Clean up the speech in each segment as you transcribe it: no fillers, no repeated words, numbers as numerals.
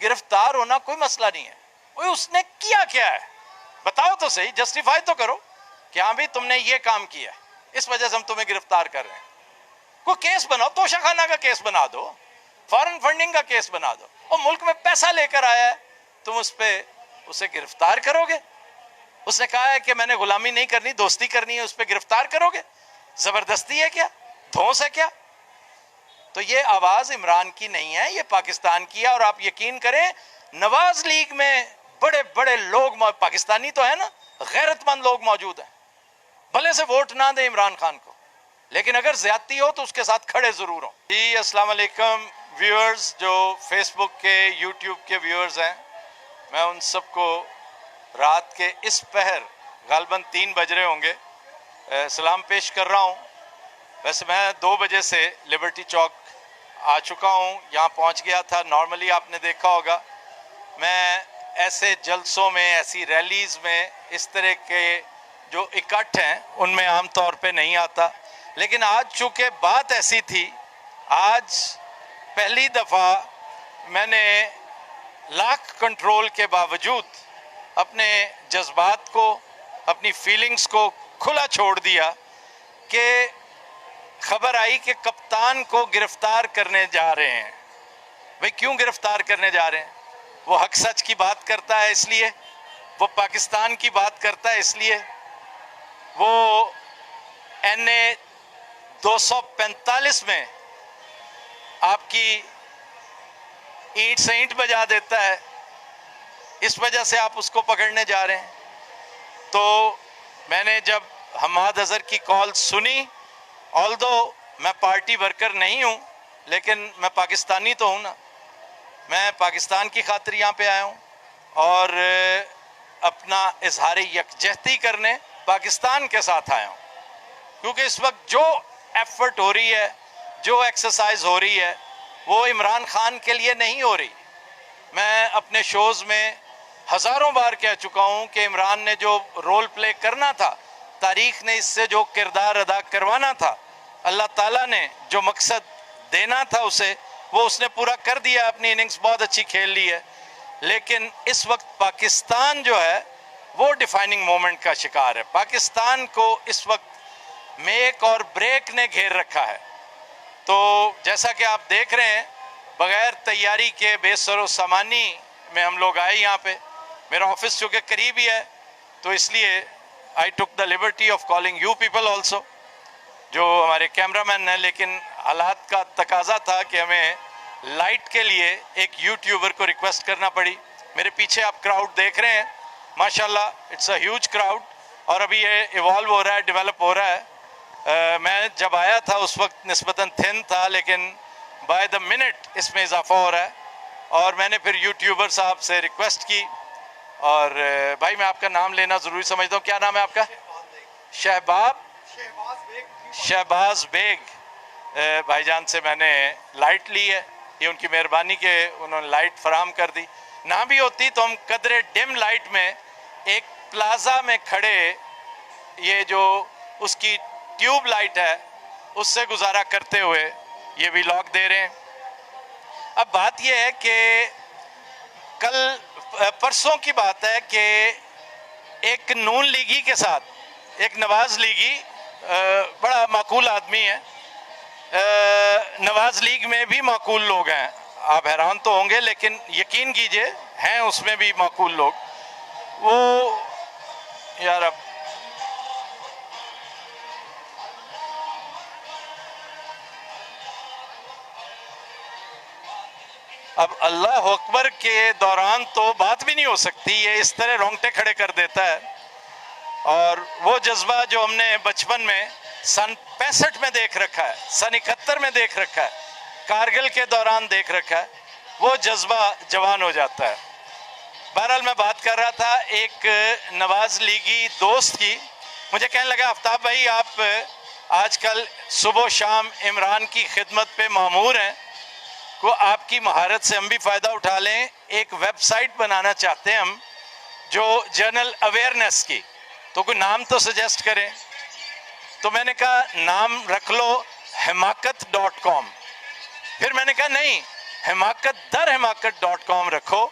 गिरफ्तार होना कोई मसला नहीं है। वो उसने किया क्या है बताओ तो सही, जस्टिफाई तो करो कि हाँ भाई तुमने ये काम किया है, इस वजह से हम तुम्हें गिरफ्तार कर रहे हैं। कोई केस बनाओ, तोशाखाना का केस बना दो, फॉरेन फंडिंग का केस बना दो। और मुल्क में पैसा लेकर आया है, तुम उसे गिरफ्तार करोगे? उसने कहा है कि मैंने गुलामी नहीं करनी, दोस्ती करनी है, उस पर गिरफ्तार करोगे? जबरदस्ती है क्या? धौंस है क्या? तो ये आवाज इमरान की नहीं है, ये पाकिस्तान की है। और आप यकीन करें नवाज लीग में बड़े बड़े लोग, पाकिस्तानी तो है ना, गैरतमंद लोग मौजूद हैं, भले से वोट ना दे इमरान खान को, लेकिन अगर ज्यादती हो तो उसके साथ खड़े जरूर हो। जी अस्सलाम वालेकुम व्यूअर्स, जो फेसबुक के यूट्यूब के व्यूअर्स हैं, मैं उन सबको रात के इस पहर गालबन 3 बज रहे होंगे सलाम पेश कर रहा हूँ। वैसे मैं 2 बजे से लिबर्टी चौक आ चुका हूँ, यहाँ पहुँच गया था। नॉर्मली आपने देखा होगा मैं ऐसे जलसों में, ऐसी रैलीज में, इस तरह के जो इकट्ठ हैं उनमें आम तौर पे नहीं आता, लेकिन आज चूँकि बात ऐसी थी, आज पहली दफ़ा मैंने लाख कंट्रोल के बावजूद अपने जज्बात को, अपनी फीलिंग्स को खुला छोड़ दिया कि खबर आई कि कप्तान को गिरफ्तार करने जा रहे हैं। भाई क्यों गिरफ्तार करने जा रहे हैं? वो हक सच की बात करता है इसलिए, वो पाकिस्तान की बात करता है इसलिए, वो NA 245 में आपकी ईंट से ईंट बजा देता है, इस वजह से आप उसको पकड़ने जा रहे हैं। तो मैंने जब हमाद अजहर की कॉल सुनी, ऑल्दो मैं पार्टी वर्कर नहीं हूँ, लेकिन मैं पाकिस्तानी तो हूँ ना, मैं पाकिस्तान की खातिर यहाँ पे आया हूँ और अपना इजहार यकजहती करने पाकिस्तान के साथ आया हूँ। क्योंकि इस वक्त जो एफर्ट हो रही है, जो एक्सरसाइज हो रही है, वो इमरान खान के लिए नहीं हो रही। मैं अपने शोज़ में हज़ारों बार कह चुका हूँ कि इमरान ने जो रोल प्ले करना था, तारीख़ ने इससे जो किरदार अदा करवाना था, अल्लाह ताला ने जो मकसद देना था उसे, वो उसने पूरा कर दिया। अपनी इनिंग्स बहुत अच्छी खेल ली है, लेकिन इस वक्त पाकिस्तान जो है वो डिफाइनिंग मोमेंट का शिकार है। पाकिस्तान को इस वक्त मेक और ब्रेक ने घेर रखा है। तो जैसा कि आप देख रहे हैं, बगैर तैयारी के बेसरो सामानी में हम लोग आए यहाँ पे। मेरा ऑफिस चूँकि करीब ही है, तो इसलिए I took the liberty of calling you people also, जो हमारे कैमरामैन हैं। लेकिन हालात का तकाजा था कि हमें लाइट के लिए एक यूट्यूबर को रिक्वेस्ट करना पड़ी। मेरे पीछे आप क्राउड देख रहे हैं, माशाल्लाह इट्स अ ह्यूज क्राउड, और अभी ये इवॉल्व हो रहा है, डेवलप हो रहा है। मैं जब आया था उस वक्त निस्बतन थिन था, लेकिन बाय द मिनट इसमें इजाफा हो रहा है। और मैंने फिर यूट्यूबर साहब से रिक्वेस्ट की, और भाई मैं आपका नाम लेना ज़रूरी समझता हूँ, क्या नाम है आपका? शहबाज बेग भाईजान से मैंने लाइट ली है। ये उनकी मेहरबानी के उन्होंने लाइट फराहम कर दी। ना भी होती तो हम कदरे डिम लाइट में एक प्लाजा में खड़े, ये जो उसकी ट्यूब लाइट है उससे गुजारा करते हुए ये व्लॉग दे रहे हैं। अब बात यह है कि कल परसों की बात है कि एक नून लीगी के साथ एक नवाज लीगी, बड़ा माकूल आदमी है, नवाज लीग में भी माकूल लोग हैं। आप हैरान तो होंगे, लेकिन यकीन कीजिए हैं उसमें भी माकूल लोग। वो यार अब अल्लाह अकबर के दौरान तो बात भी नहीं हो सकती, ये इस तरह रोंगटे खड़े कर देता है। और वो जज्बा जो हमने बचपन में सन 65 में देख रखा है, सन 71 में देख रखा है, कारगिल के दौरान देख रखा है, वो जज्बा जवान हो जाता है। बहरहाल मैं बात कर रहा था एक नवाज लीगी दोस्त की। मुझे कहने लगा आफ्ताब भाई आप आजकल सुबह शाम इमरान की खिदमत पे मामूर हैं, को आपकी महारत से हम भी फ़ायदा उठा लें, एक वेबसाइट बनाना चाहते हैं हम जो जनरल अवेयरनेस की, तो कोई नाम तो सजेस्ट करें। तो मैंने कहा नाम रख लो hamakat.com। फिर मैंने कहा नहीं, himakatdarhimakat.com रखो।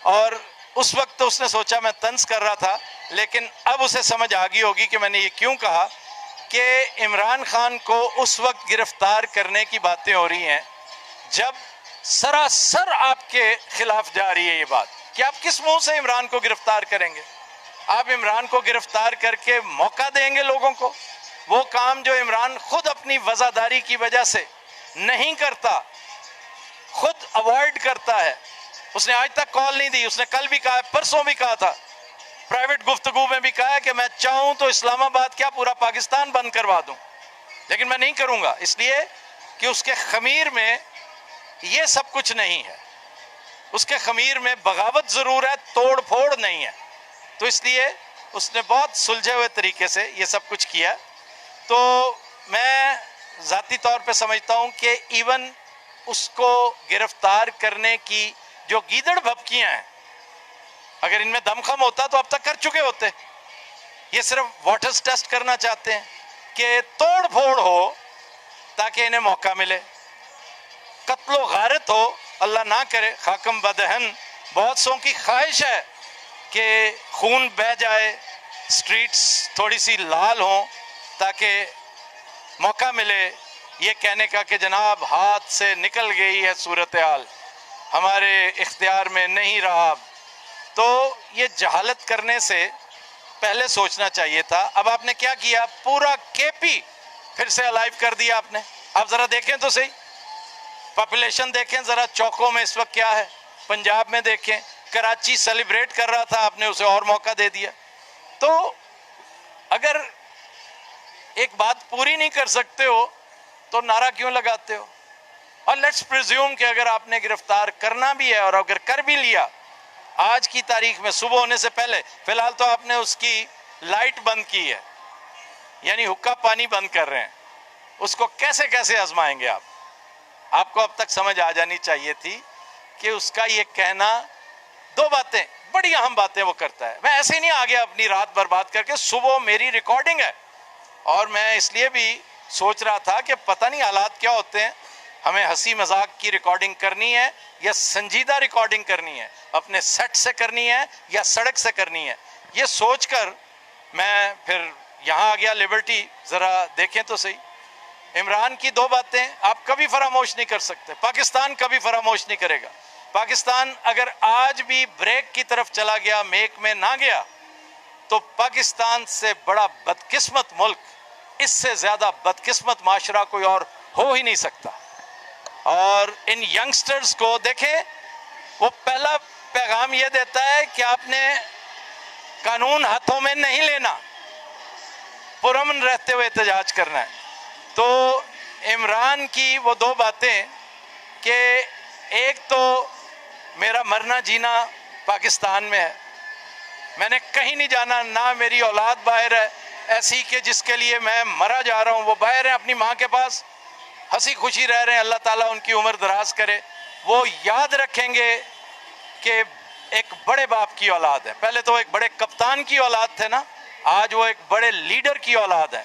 और उस वक्त तो उसने सोचा मैं तंज कर रहा था, लेकिन अब उसे समझ आ गई होगी कि मैंने ये क्यों कहा कि इमरान खान को उस वक्त गिरफ्तार करने की बातें हो रही हैं जब सरासर आपके खिलाफ जा रही है ये बात कि आप किस मुंह से इमरान को गिरफ्तार करेंगे। आप इमरान को गिरफ्तार करके मौका देंगे लोगों को, वो काम जो इमरान खुद अपनी वजादारी की वजह से नहीं करता, खुद अवॉइड करता है। उसने आज तक कॉल नहीं दी, उसने कल भी कहा, परसों भी कहा था, प्राइवेट गुफ्तगू में भी कहा है कि मैं चाहूं तो इस्लामाबाद क्या पूरा पाकिस्तान बंद करवा दूं, लेकिन मैं नहीं करूंगा, इसलिए कि उसके खमीर में ये सब कुछ नहीं है। उसके खमीर में बगावत जरूर है, तोड़ फोड़ नहीं है। तो इसलिए उसने बहुत सुलझे हुए तरीके से ये सब कुछ किया। तो मैं ज़ाती तौर पे समझता हूँ कि इवन उसको गिरफ्तार करने की जो गीदड़ भपकियां हैं, अगर इनमें दमखम होता तो अब तक कर चुके होते। ये सिर्फ वाटर्स टेस्ट करना चाहते हैं कि तोड़ फोड़ हो ताकि इन्हें मौका मिले, कत्लो गारत हो, अल्लाह ना करे, खाकम बदहन। बहुत सौ की ख्वाहिश है कि खून बह जाए, स्ट्रीट्स थोड़ी सी लाल हों, ताकि मौका मिले ये कहने का कि जनाब हाथ से निकल गई है सूरत हाल, हमारे इख्तियार में नहीं रहा। तो ये जहालत करने से पहले सोचना चाहिए था। अब आपने क्या किया, पूरा केपी फिर से अलाइव कर दिया आपने। आप ज़रा देखें तो सही, पॉपुलेशन देखें ज़रा चौकों में इस वक्त क्या है, पंजाब में देखें, कराची सेलिब्रेट कर रहा था, आपने उसे और मौका दे दिया। तो अगर एक बात पूरी नहीं कर सकते हो तो नारा क्यों लगाते हो। और लेट्स प्रिज्यूम कि अगर आपने गिरफ्तार करना भी है और अगर कर भी लिया आज की तारीख में सुबह होने से पहले, फिलहाल तो आपने उसकी लाइट बंद की है, यानी हुक्का पानी बंद कर रहे हैं, उसको कैसे कैसे आजमाएंगे आप। आपको अब तक समझ आ जानी चाहिए थी कि उसका ये कहना, दो बातें बड़ी अहम बातें वो करता है। मैं ऐसे ही नहीं आ गया अपनी रात बर्बाद करके, सुबह मेरी रिकॉर्डिंग है और मैं इसलिए भी सोच रहा था कि पता नहीं हालात क्या होते हैं, हमें हंसी मजाक की रिकॉर्डिंग करनी है या संजीदा रिकॉर्डिंग करनी है, अपने सेट से करनी है या सड़क से करनी है। ये सोचकर मैं फिर यहाँ आ गया लिबर्टी। ज़रा देखें तो सही, इमरान की दो बातें आप कभी फरामोश नहीं कर सकते, पाकिस्तान कभी फरामोश नहीं करेगा। पाकिस्तान अगर आज भी ब्रेक की तरफ चला गया, मेक में ना गया, तो पाकिस्तान से बड़ा बदकिस्मत मुल्क, इससे ज़्यादा बदकिस्मत माशरा कोई और हो ही नहीं सकता। और इन यंगस्टर्स को देखें, वो पहला पैगाम ये देता है कि आपने कानून हाथों में नहीं लेना, पुरअमन रहते हुए एहतजाज करना है। तो इमरान की वो दो बातें कि एक तो मेरा मरना जीना पाकिस्तान में है, मैंने कहीं नहीं जाना, ना मेरी औलाद बाहर है ऐसी कि जिसके लिए मैं मरा जा रहा हूँ, वो बाहर है अपनी माँ के पास, हंसी खुशी रह रहे हैं, अल्लाह ताला उनकी उम्र दराज करे। वो याद रखेंगे कि एक बड़े बाप की औलाद है, पहले तो एक बड़े कप्तान की औलाद थे ना, आज वो एक बड़े लीडर की औलाद है।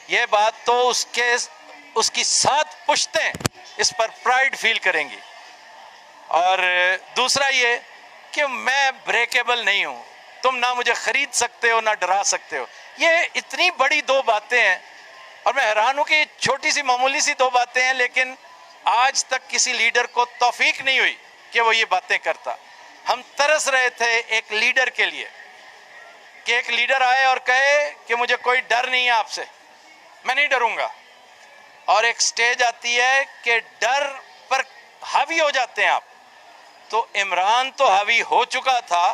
ये बात तो उसकी 7 पुश्तें इस पर प्राइड फील करेंगी। और दूसरा ये कि मैं ब्रेकेबल नहीं हूँ, तुम ना मुझे खरीद सकते हो ना डरा सकते हो। ये इतनी बड़ी दो बातें हैं और मैं हैरान हूँ कि छोटी सी मामूली सी दो बातें हैं, लेकिन आज तक किसी लीडर को तौफीक नहीं हुई कि वो ये बातें करता। हम तरस रहे थे एक लीडर के लिए कि एक लीडर आए और कहे कि मुझे कोई डर नहीं है आपसे, मैं नहीं डरूंगा। और एक स्टेज आती है कि डर पर हावी हो जाते हैं आप। तो इमरान तो हावी हो चुका था।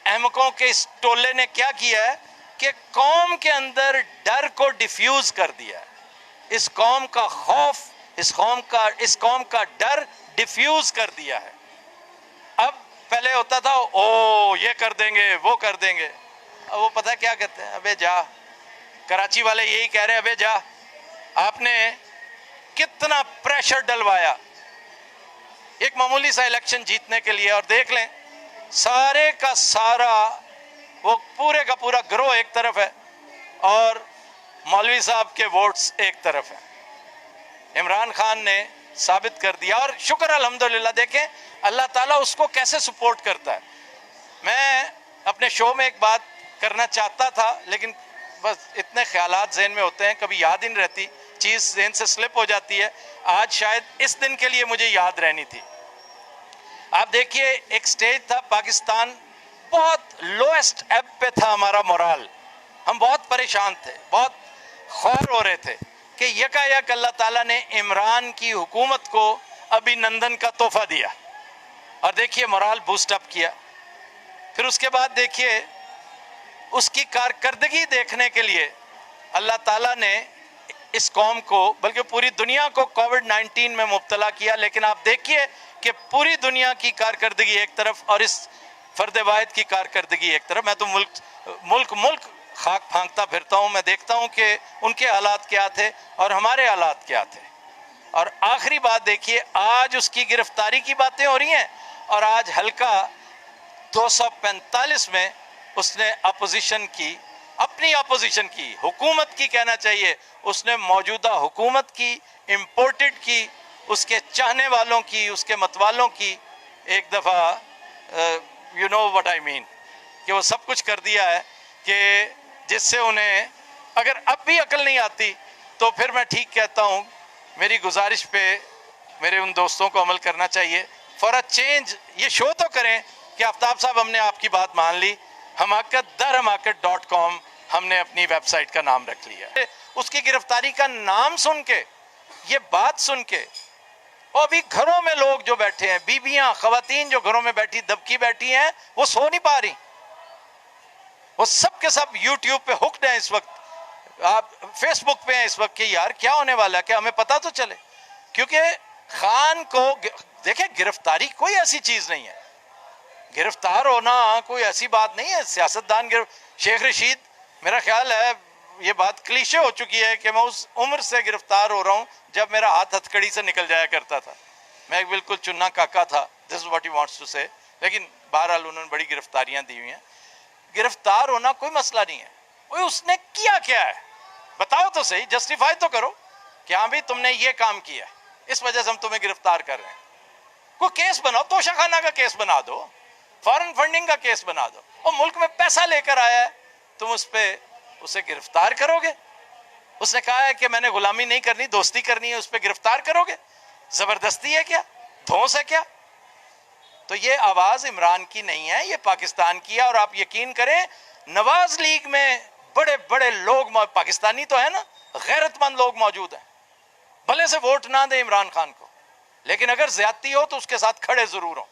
अहमकों के इस टोले ने क्या किया है कि कौम के अंदर डर को डिफ्यूज कर दिया है। इस कौम का खौफ, इस कौम का डर डिफ्यूज कर दिया है। अब पहले होता था ओ ये कर देंगे वो कर देंगे, अब वो पता क्या कहते हैं, अबे जा। कराची वाले यही कह रहे हैं, अबे जा। आपने कितना प्रेशर डलवाया एक मामूली सा इलेक्शन जीतने के लिए, और देख लें सारे का सारा वो पूरे का पूरा गिरोह एक तरफ है और मौलवी साहब के वोट्स एक तरफ है। इमरान खान ने साबित कर दिया। और शुक्र अल्हम्दुलिल्लाह, देखें अल्लाह ताला उसको कैसे सपोर्ट करता है। मैं अपने शो में एक बात करना चाहता था, लेकिन बस इतने ख्यालात जहन में होते हैं, कभी याद ही नहीं रहती, चीज़ जहन से स्लिप हो जाती है। आज शायद इस दिन के लिए मुझे याद रहनी थी। आप देखिए, एक स्टेज था, पाकिस्तान बहुत लोएस्ट एब पे था, हमारा मोराल, हम बहुत परेशान थे, बहुत खौर हो रहे थे कि यकायक अल्लाह ताला ने इमरान की हुकूमत को अभिनंदन का तोहफा दिया और देखिए मोराल बूस्ट अप किया। फिर उसके बाद देखिए उसकी कारकर्दगी देखने के लिए अल्लाह ताला ने इस कौम को, बल्कि पूरी दुनिया को कोविड-19 में मुब्तला किया। लेकिन आप देखिए कि पूरी दुनिया की कारकर्दगी एक तरफ और इस फर्द वाहिद की कारकर्दगी एक तरफ। मैं तो मुल्क खाक फांकता फिरता हूँ, मैं देखता हूँ कि उनके हालात क्या थे और हमारे हालात क्या थे। और आखिरी बात देखिए, आज उसकी गिरफ्तारी की बातें हो रही हैं और आज हल्का 245 में उसने अपोजिशन की, अपनी अपोजिशन की, हुकूमत की कहना चाहिए, उसने मौजूदा हुकूमत की, इम्पोर्टेड की, उसके चाहने वालों की, उसके मतवालों की, एक दफ़ा you know what I mean, कि वो सब कुछ कर दिया है कि जिससे उन्हें अगर अब भी अकल नहीं आती तो फिर मैं ठीक कहता हूँ, मेरी गुजारिश पे मेरे उन दोस्तों को अमल करना चाहिए। फॉर अ चेंज ये शो तो करें कि आफ्ताब साहब हमने आपकी बात मान ली, हमाकत.com हमने अपनी वेबसाइट का नाम रख लिया। उसकी गिरफ्तारी का नाम सुन के, ये बात सुन के, और अभी घरों में लोग जो बैठे हैं, बीबियां, खवातीन जो घरों में बैठी दबकी बैठी हैं, वो सो नहीं पा रही, वो सब के सब यूट्यूब पे हुक्ड हैं इस वक्त, आप फेसबुक पे हैं इस वक्त कि यार क्या होने वाला है, क्या हमें पता तो चले। क्योंकि खान को देखें, गिरफ्तारी कोई ऐसी चीज नहीं है, गिरफ्तार होना कोई ऐसी बात नहीं है। सियासतदान शेख रशीद, मेरा ख्याल है ये बात क्लीशे हो चुकी है कि मैं उस उम्र से गिरफ्तार हो रहा हूँ जब मेरा हाथ हथकड़ी से निकल जाया करता था, मैं एक बिल्कुल चुन्ना काका था, this is what he wants to say. लेकिन बहरहाल उन्होंने बड़ी गिरफ्तारियां दी हुई हैं। गिरफ्तार होना कोई मसला नहीं है, वो उसने किया क्या है बताओ तो सही, जस्टिफाई तो करो कि हाँ भाई तुमने ये काम किया, इस वजह से हम तुम्हें गिरफ्तार कर रहे हैं। कोई केस बनाओ, तोशाखाना का केस बना दो, फॉरेन फंडिंग का केस बना दो, और मुल्क में पैसा लेकर आया है तुम उस पर उसे गिरफ्तार करोगे। उसने कहा है कि मैंने गुलामी नहीं करनी, दोस्ती करनी है, उस पर गिरफ्तार करोगे? जबरदस्ती है क्या, धौंस है क्या? तो ये आवाज इमरान की नहीं है, ये पाकिस्तान की है। और आप यकीन करें, नवाज लीग में बड़े बड़े लोग, पाकिस्तानी तो है ना, गैरतमंद लोग मौजूद हैं, भले से वोट ना दे इमरान खान को, लेकिन अगर ज्यादती हो तो उसके साथ खड़े जरूर हो,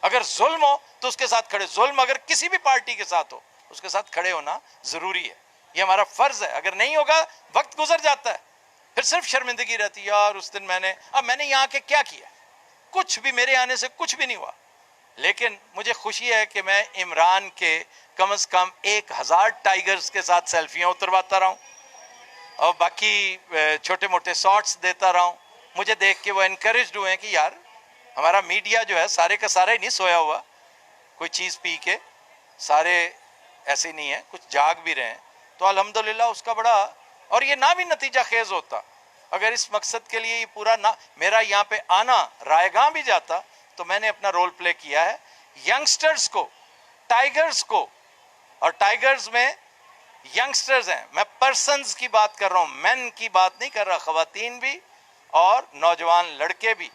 अगर जुल्म हो तो उसके साथ खड़े, जुल्म अगर किसी भी पार्टी के साथ हो उसके साथ खड़े होना जरूरी है, ये हमारा फर्ज है। अगर नहीं होगा, वक्त गुजर जाता है, फिर सिर्फ शर्मिंदगी रहती है, यार उस दिन मैंने यहाँ के क्या किया, कुछ भी, मेरे आने से कुछ भी नहीं हुआ। लेकिन मुझे खुशी है कि मैं इमरान के कम से कम 1000 टाइगर्स के साथ सेल्फियां उतरवाता रहा हूँ और बाकी छोटे मोटे शॉट्स देता रहा हूँ। मुझे देख के वो इनकरेज्ड हुए हैं कि यार हमारा मीडिया जो है सारे का सारा ही नहीं सोया हुआ, कोई चीज़ पी के सारे ऐसे नहीं है, कुछ जाग भी रहे हैं। तो अल्हम्दुलिल्लाह उसका बड़ा, और ये ना भी नतीजा खेज होता अगर इस मकसद के लिए ये पूरा ना, मेरा यहाँ पे आना रायगां भी जाता तो मैंने अपना रोल प्ले किया है यंगस्टर्स को, टाइगर्स को, और टाइगर्स में यंगस्टर्स हैं, मैं पर्सन्स की बात कर रहा हूँ, मैन की बात नहीं कर रहा, खवातीन भी और नौजवान लड़के भी।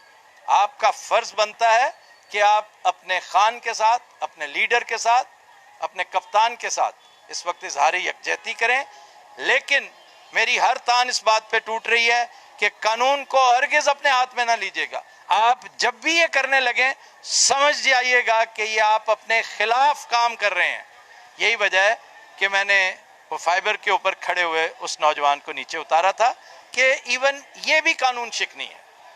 आपका फर्ज बनता है कि आप अपने खान के साथ, अपने लीडर के साथ, अपने कप्तान के साथ इस वक्त इजहार यकजहती करें। लेकिन मेरी हर तान इस बात पे टूट रही है कि कानून को हरगिज अपने हाथ में ना लीजिएगा। आप जब भी ये करने लगे समझ जाइएगा कि ये आप अपने खिलाफ काम कर रहे हैं। यही वजह है कि मैंने वो फाइबर के ऊपर खड़े हुए उस नौजवान को नीचे उतारा था कि इवन ये भी कानून शिक नहीं है।